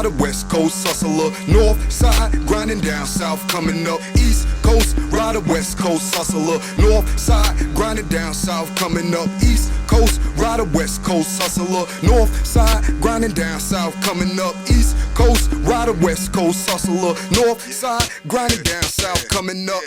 rider, West Coast hustler. North side, grinding down south, coming up. East Coast rider, West Coast hustler. North side, grinding down south, coming up. East Coast rider, West Coast hustler. North side, grinding down south, coming up. East Coast rider, West Coast hustler. North side, grinding down south, coming up.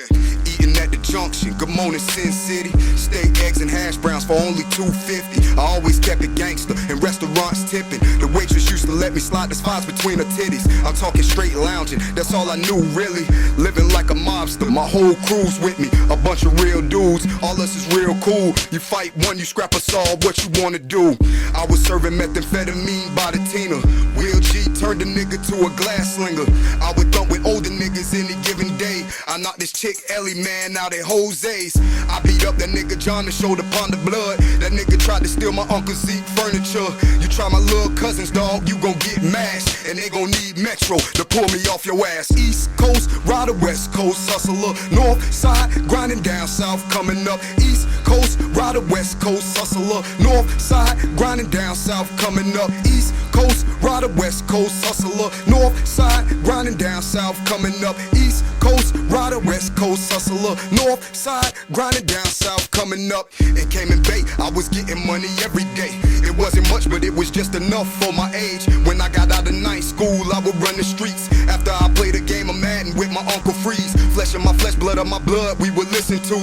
Eating at the junction, good morning Sin City. Steak, eggs, and hash browns for only $2.50. I always kept it gangster, in restaurants tipping. The waitress used to let me slide the spots between her titties. I'm talking straight lounging, that's all I knew really. Living like a mobster, my whole crew's with me. A bunch of real dudes, all us is real cool. You fight one, you scrap us all, what you wanna do? I was serving methamphetamine by the Tina. Will G turned a nigga to a glass slinger. I would thump with older niggas any given day. I knocked this chick Ellie, man, out at Jose's. I beat up that nigga John to show the pond of blood. That nigga tried to steal my Uncle Zeke furniture. You try my little cousins, dog, you gon' get mashed. And they gon' need Metro to pull me off your ass. East Coast rider, West Coast hustler. North side, grinding down south, coming up. East Coast rider, West Coast hustler. North side, grinding down south, coming up. East Coast rider, West Coast hustler. North side, grinding down south, coming up. East Coast rider, West Coast hustler. North side, grinding down south, coming up. It came in bait, I was getting money every day. It wasn't much, but it was just enough for my age. When I got out of night school, I would run the streets. After I played a game of Madden with my Uncle Freeze. Flesh of my flesh, blood of my blood, we would listen to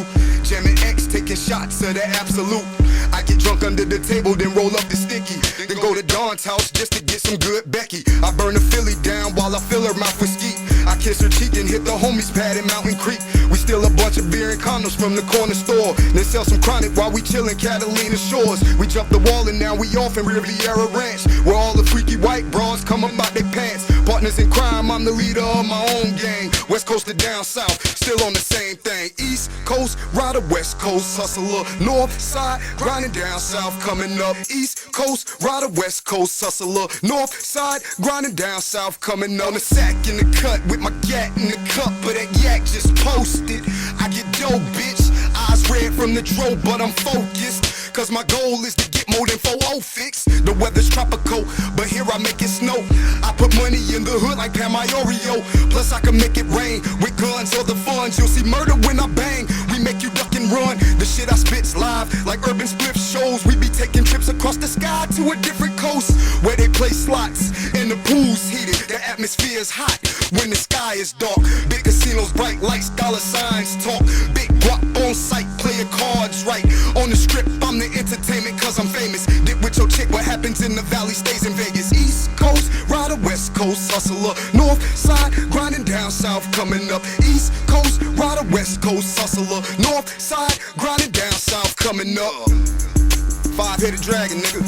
Jamming X, taking shots of the absolute. I get drunk under the table, then roll up the sticky. Then go to Dawn's house just to get some good Becky. I burn the Philly down while I fill her mouth with skeet. I kiss her cheek and hit the homies pad in Mountain Creek. We steal a bunch of beer and condoms from the corner store. Then sell some chronic while we chillin' Catalina shores. We jump the wall and now we off in Riviera Ranch, where all the freaky white bras come up out their pants. Partners in crime, I'm the leader of my own gang. West Coast to down south, still on the same thing. East Coast rider, West Coast hustler. North side, grinding down south, coming up. East Coast rider, West Coast hustler. North side, grinding down south, coming up. On the sack in the cut with my gat in the cup, but that yak just posted. I get dope, bitch. Eyes red from the dro, but I'm focused. Cause my goal is to get more than 4-0 fix. The weather's tropical, but here I make it snow. I put money in the hood like Pam Iorio. Plus I can make it rain with guns or the funds. You'll see murder when I bang. We make you duck and run. The shit I spit's live like urban spliff shows. We be taking trips across the sky to a different coast, where they play slots and the pool's heated. The atmosphere is hot when the sky is dark. Big casinos, bright lights, dollar signs talk. Big guap on sight, play your cards right. On the strip, I'm the entertainment cause I'm famous. Dip with your chick, what happens in the valley stays in Vegas. East Coast rider, West Coast hustler. North side, grinding down south, coming up. East Coast rider, West Coast hustler. North side, grinding down south, coming up. Five-headed dragon, nigga.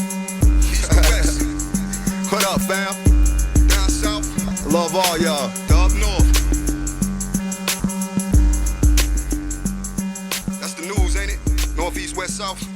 East to west. What up, fam? Down south. I love all y'all. Up north. That's the news, ain't it? Northeast, west, south.